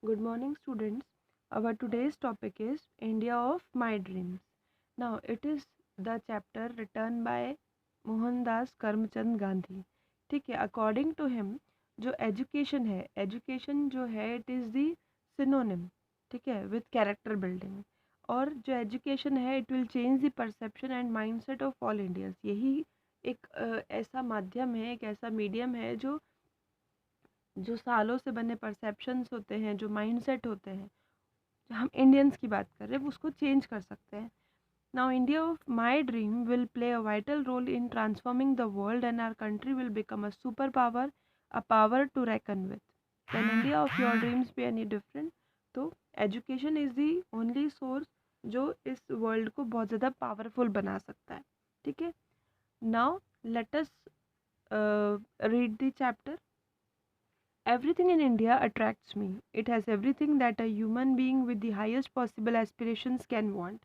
Good morning, students. Our today's topic is India of My Dreams. Now, it is the chapter written by Mohandas Karamchand Gandhi. ठीक है, according to him जो education है, education जो है it is the synonym, ठीक है, with character building. और जो एजुकेशन है it will change the perception and mindset of all Indians. यही एक ऐसा माध्यम है, एक ऐसा मीडियम है जो जो सालों से बने परसेप्शंस होते हैं, जो माइंडसेट होते हैं, हम इंडियंस की बात कर रहे हैं, उसको चेंज कर सकते हैं। Now India of my dream will play a vital role in transforming the world and our country will become a super power, a power to reckon with. Can India of your dreams be any different? तो education is the only source जो इस world को बहुत ज़्यादा powerful बना सकता है। ठीक है, now let us read the chapter. Everything in India attracts me. It has everything that a human being with the highest possible aspirations can want.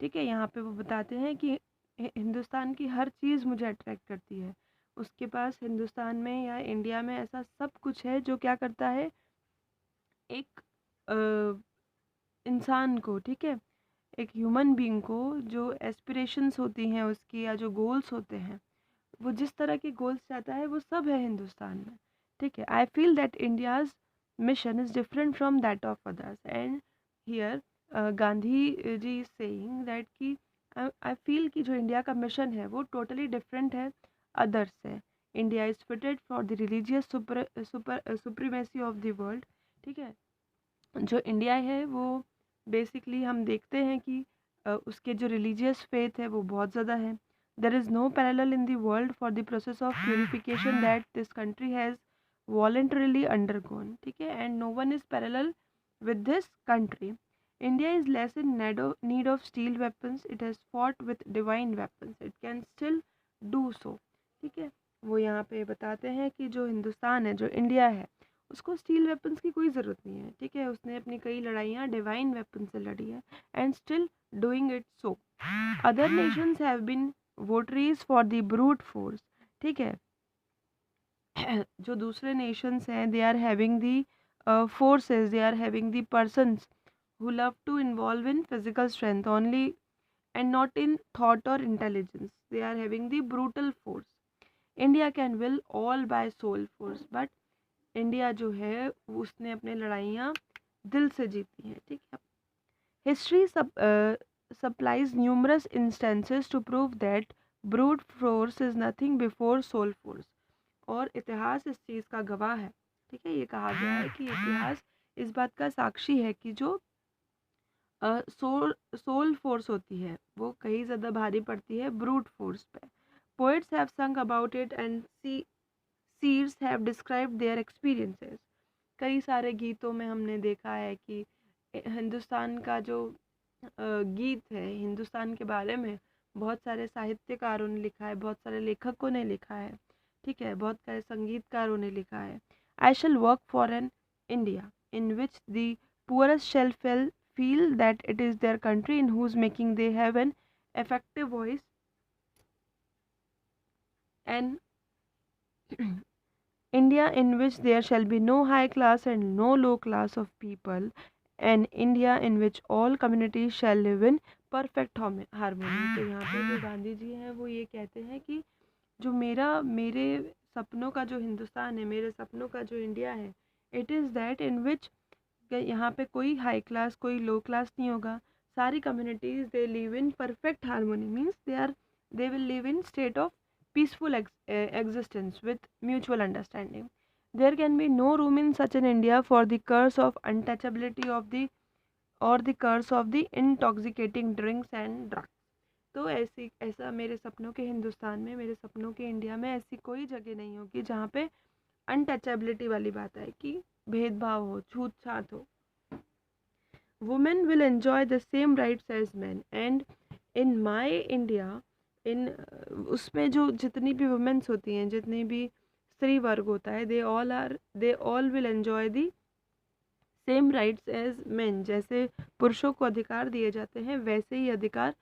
ठीक है, यहाँ पे वो बताते हैं कि हिंदुस्तान की हर चीज़ मुझे अट्रैक्ट करती है। उसके पास हिंदुस्तान में या इंडिया में ऐसा सब कुछ है जो क्या करता है, एक इंसान को, ठीक है, एक ह्यूमन बीइंग को जो एस्पिरेशंस होती हैं उसकी या जो गोल्स होते हैं, वो जिस तरह के गोल्स चाहता है वो सब है हिंदुस्तान में। ठीक है, I feel that India's mission is different from that of others and here Gandhi ji is saying that कि आई फील कि जो इंडिया का मिशन है वो टोटली डिफरेंट है अदर्स से। India is fitted for the religious supremacy of the world. ठीक है, जो इंडिया है वो बेसिकली हम देखते हैं कि उसके जो रिलीजियस फेथ है वो बहुत ज़्यादा है। There is no parallel in the world for the process of purification that this country has voluntarily undergone. ठीक है, and no one is parallel with this country. India is less in need of steel weapons. It has fought with divine weapons. It can still do so. ठीक है, वो यहाँ पे बताते हैं कि जो हिंदुस्तान है, जो इंडिया है, उसको स्टील वेपन्स की कोई ज़रूरत नहीं है। ठीक है, उसने अपनी कई लड़ाइयाँ डिवाइन वेपन से लड़ी है and still doing it so. Other nations have been votaries for the brute force. ठीक है, जो दूसरे नेशंस हैं they are having the forces, they are having the persons who love to involve in physical strength only and not in thought or intelligence. They are having the brutal force. India can will all by soul force, but India जो है उसने अपने लड़ाइयाँ दिल से जीती हैं। ठीक है, history supplies numerous instances to prove that brute force is nothing before soul force. और इतिहास इस चीज़ का गवाह है। ठीक है, ये कहा गया है कि इतिहास इस बात का साक्षी है कि जो सोल फोर्स होती है वो कहीं ज़्यादा भारी पड़ती है ब्रूट फोर्स पे। Poets have sung about it and seers have described their experiences. कई सारे गीतों में हमने देखा है कि हिंदुस्तान का जो गीत है, हिंदुस्तान के बारे में बहुत सारे साहित्यकारों ने लिखा है, बहुत सारे लेखकों ने लिखा है। ठीक है, बहुत सारे संगीतकारों ने लिखा है। I shall work for an India in which the poorest shall feel that it is their country in whose making they have an effective voice and India in which there shall be no high class and no low class of people, and India in which all communities shall live in perfect harmony। तो यहाँ पे जो गांधी जी हैं वो ये कहते हैं कि जो मेरे सपनों का जो हिंदुस्तान है, मेरे सपनों का जो इंडिया है, इट इज़ दैट इन विच यहाँ पे कोई हाई क्लास कोई लो क्लास नहीं होगा। सारी communities they live in perfect harmony, means they will live in state of peaceful existence with mutual understanding. There can be no room in such an India for the curse of untouchability of the or the curse of the intoxicating drinks and drugs. तो ऐसा मेरे सपनों के हिंदुस्तान में, मेरे सपनों के India में ऐसी कोई जगह नहीं होगी जहाँ पे अनटचेबिलिटी वाली बात है कि भेदभाव हो, छूत छात हो। Women will enjoy the same rights as men and in my India इन उसमें जो जितनी भी वुमेन्स होती हैं, जितनी भी स्त्री वर्ग होता है, they all will enjoy the same rights as men. जैसे पुरुषों को अधिकार दिए जाते हैं वैसे ही अधिकार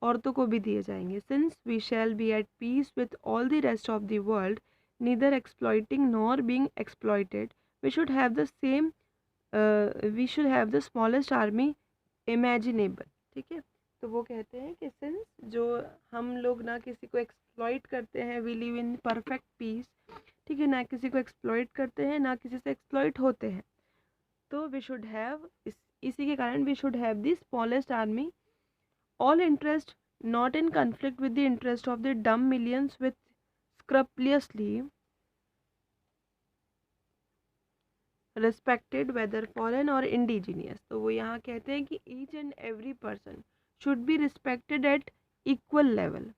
औरतों को भी दिए जाएंगे। Since we shall be at peace with all the rest of the world neither exploiting nor being exploited we should have the same we should have the smallest army imaginable, ठीक है। तो वो कहते हैं कि सिंस जो हम लोग ना किसी को एक्सप्लॉइट करते हैं, we live in perfect peace, ठीक है, ना किसी को एक्सप्लॉइट करते हैं ना किसी से एक्सप्लॉइट होते हैं, तो वी शुड हैव इसी के कारण we should have the smallest army, all interest not in conflict with the interest of the dumb millions with scrupulously respected whether foreign or indigenous। तो वो यहाँ कहते हैं कि each and every person should be respected at equal level।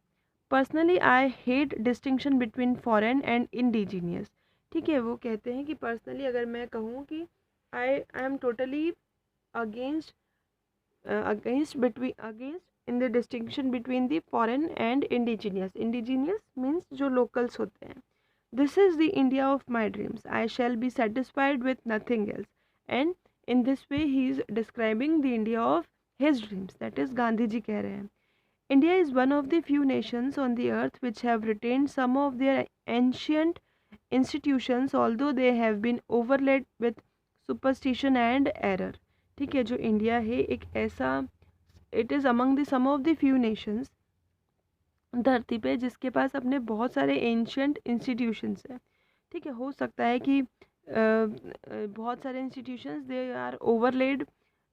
Personally I hate distinction between foreign and indigenous, ठीक है। वो कहते हैं कि पर्सनली अगर मैं कहूँ कि I am totally against against in the distinction between the foreign and indigenous। indigenous means जो locals होते हैं। This is the India of my dreams, I shall be satisfied with nothing else। and in this way he is describing the India of his dreams, that is Gandhi ji कह रहे हैं। India is one of the few nations on the earth which have retained some of their ancient institutions although they have been overlaid with superstition and error। ठीक है, जो India है एक ऐसा, it is among the some of the few nations धरती पे जिसके पास अपने बहुत सारे एंशियंट इंस्टीट्यूशंस हैं। ठीक है, हो सकता है कि बहुत सारे institutions they are overlaid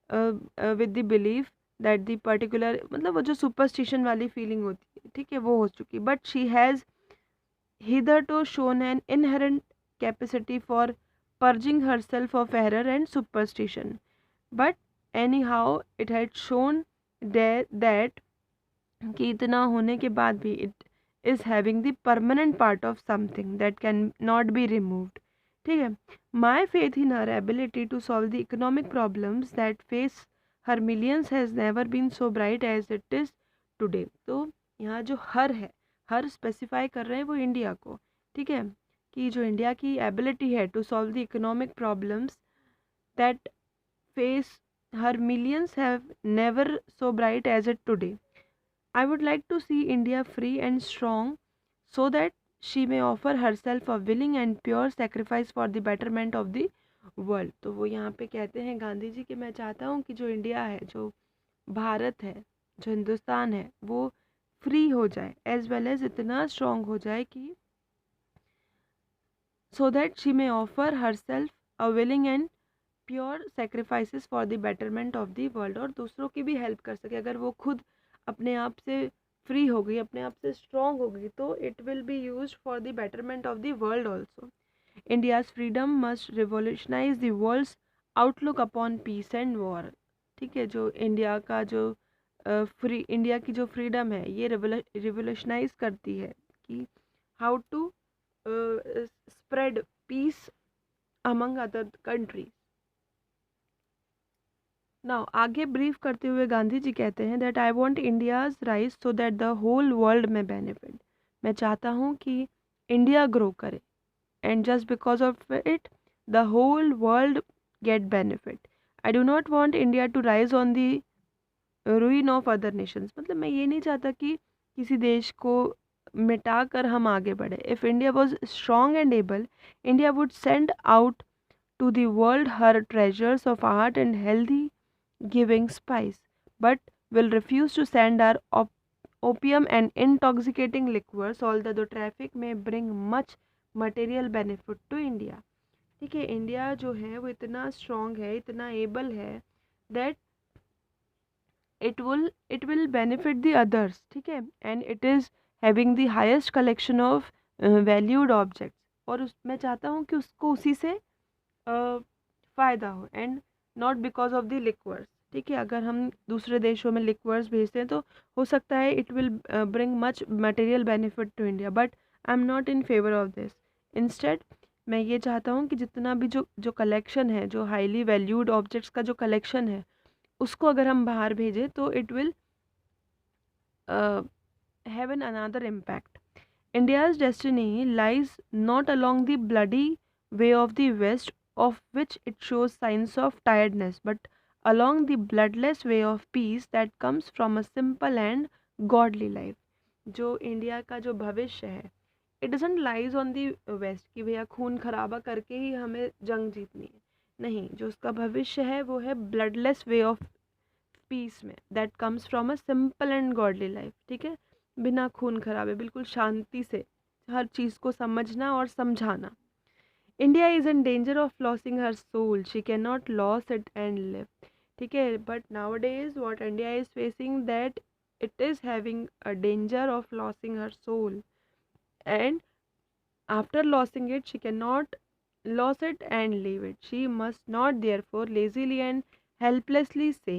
with the belief that the particular, मतलब वो जो सुपरस्टिशन वाली फीलिंग होती है, ठीक है, वो हो चुकी, but she has hitherto shown an inherent capacity for purging herself of error and superstition। But anyhow it had shown that कि इतना होने के बाद भी it is having the permanent part of something that can not be removed। ठीक है, my faith in her ability to solve the economic problems that face her millions has never been so bright as it is today। तो यहाँ जो हर है, हर specify कर रहे हैं वो इंडिया को, ठीक है, कि जो इंडिया की एबिलिटी है to solve the economic problems that face her millions have never so bright as it today. I would like to see India free and strong so that she may offer herself a willing and pure sacrifice for the betterment of the world। तो वो यहाँ पे कहते हैं गांधी जी कि मैं चाहता हूँ कि जो इंडिया है, जो भारत है, जो हिंदुस्तान है, वो फ्री हो जाए एज वेल एज इतना स्ट्रॉन्ग हो जाए कि so that she may offer herself a willing and pure sacrifices for the betterment of the world। और दूसरों की भी हेल्प कर सके। अगर वो खुद अपने आप से फ्री हो गई, अपने आप से स्ट्रॉन्ग हो गई, तो it will be used for the betterment of the world also. India's freedom must revolutionise the world's outlook upon peace and war. ठीक है, जो इंडिया का जो इंडिया की जो फ्रीडम है ये रिवोल्यूशनाइज करती है कि how to spread peace among other countries। Now आगे ब्रीफ करते हुए गांधी जी कहते हैं that I want India's rise so that the whole world may benefit. मैं चाहता हूँ कि इंडिया ग्रो करे and just because of it the whole world get benefit. I do not want India to rise on the ruin of other nations. मतलब मैं ये नहीं चाहता कि किसी देश को मिटा कर हम आगे बढ़े। If India was strong and able, India would send out to the world her treasures of art and healthy giving spice, but will refuse to send our opium and intoxicating liquors, although the traffic may bring much material benefit to India। ठीक है, India जो है वो इतना strong है, इतना able है that it will benefit the others। ठीक है, and it is having the highest collection of valued objects। और मैं चाहता हूँ कि उसको उसी से फ़ायदा हो and not because of the liquors. ठीक है, अगर हम दूसरे देशों में लिक्वर्स भेजते हैं तो हो सकता है it will bring much material benefit to India, but I am not in favour of this. Instead मैं ये चाहता हूँ कि जितना भी जो कलेक्शन है, जो हाईली वैल्यूड ऑब्जेक्ट्स का जो कलेक्शन है, उसको अगर हम बाहर भेजें तो it will have an another impact. India's destiny lies not along the bloody way of the West, of which it shows signs of tiredness, but along the bloodless way of peace that comes from a simple and godly life। जो India का जो भविष्य है, it doesn't lies on the west कि भैया खून खराबा करके ही हमें जंग जीतनी है। नहीं, जो उसका भविष्य है वो है ब्लडलेस वे ऑफ पीस में, that comes from a simple and godly life. ठीक है, बिना खून खराबे, बिल्कुल शांति से हर चीज़ को समझना और समझाना। India is in danger of losing her soul, she can not loss it and live. ठीक है, but nowadays what India is facing that it is having a danger of losing her soul, and after losing it she cannot lose it and leave it. She must not therefore lazily and helplessly say,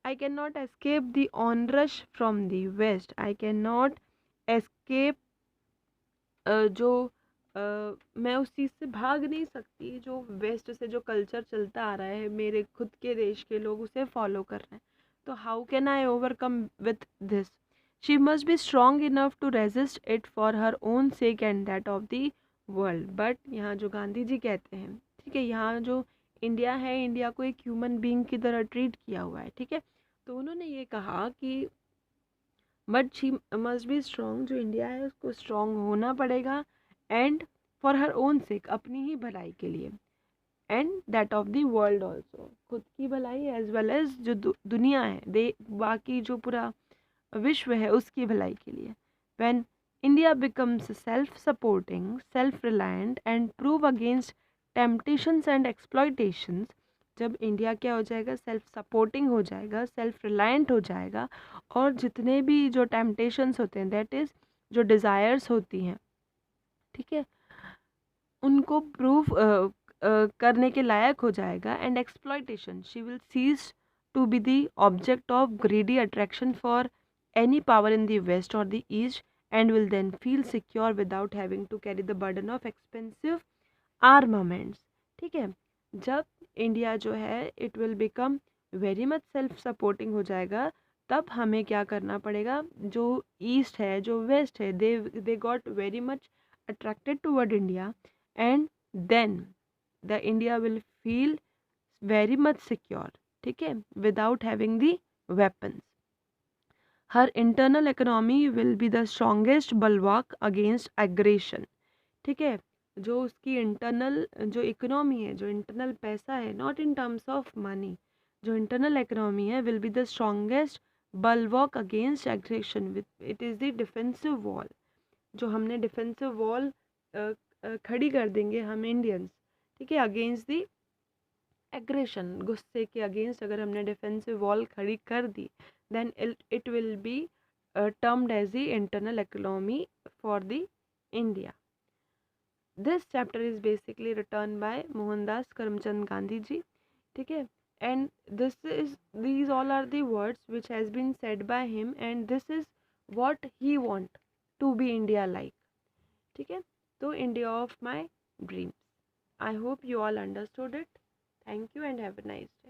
I cannot escape the onrush from the west, I cannot escape जो मैं उस चीज़ से भाग नहीं सकती जो waste से जो कल्चर चलता आ रहा है, मेरे खुद के देश के लोग उसे फॉलो कर रहे हैं, तो how can I overcome with this. She must be strong enough to resist it for her own sake and that of the world. But यहाँ जो गांधी जी कहते हैं, ठीक है, यहाँ जो इंडिया है, इंडिया को एक ह्यूमन बीइंग की तरह ट्रीट किया हुआ है। ठीक है, तो उन्होंने ये कहा कि but she must be strong, जो इंडिया है उसको स्ट्रॉन्ग होना पड़ेगा, एंड फॉर हर ओन सेक, अपनी ही भलाई के लिए, and that of the world also, खुद की भलाई एज वेल एज जो दुनिया है, दे बाकी जो पूरा विश्व है उसकी भलाई के लिए। When India becomes self supporting, self reliant and proof against temptations and exploitations, जब इंडिया क्या हो जाएगा, सेल्फ सपोर्टिंग हो जाएगा, सेल्फ रिलायंट हो जाएगा, और जितने भी जो टेम्पटेशंस होते हैं, दैट इज़ जो डिज़ायर्स होती हैं, ठीक है, उनको प्रूव करने के लायक हो जाएगा, and exploitation, she will cease to be the object of greedy attraction for any power in the west or the east, and will then feel secure without having to carry the burden of expensive armaments। ठीक है, जब India जो है it will become very much self supporting हो जाएगा, तब हमें क्या करना पड़ेगा, जो ईस्ट है जो वेस्ट है, they got very much attracted toward India, and then the India will feel very much secure. ठीक है, without having the weapons, her internal economy will be the strongest bulwark against aggression. ठीक है, जो उसकी internal जो economy है, जो internal पैसा है, not in terms of money, जो इंटरनल इकोनॉमी है, will be the strongest bulwark against aggression, with it is the defensive wall. जो हमने डिफेंसिव वॉल खड़ी कर देंगे हम इंडियंस, ठीक है, अगेंस्ट द एग्रेशन, गुस्से के अगेंस्ट अगर हमने डिफेंसिव वॉल खड़ी कर दी, then it will be termed as the internal economy for the India. This chapter is basically written by Mohandas Karamchand Gandhi ji, ठीक है, and these all are the words which has been said by him, and this is what he want to be India like। ठीक है, तो India of my dreams। I hope you all understood it। Thank you and have a nice day।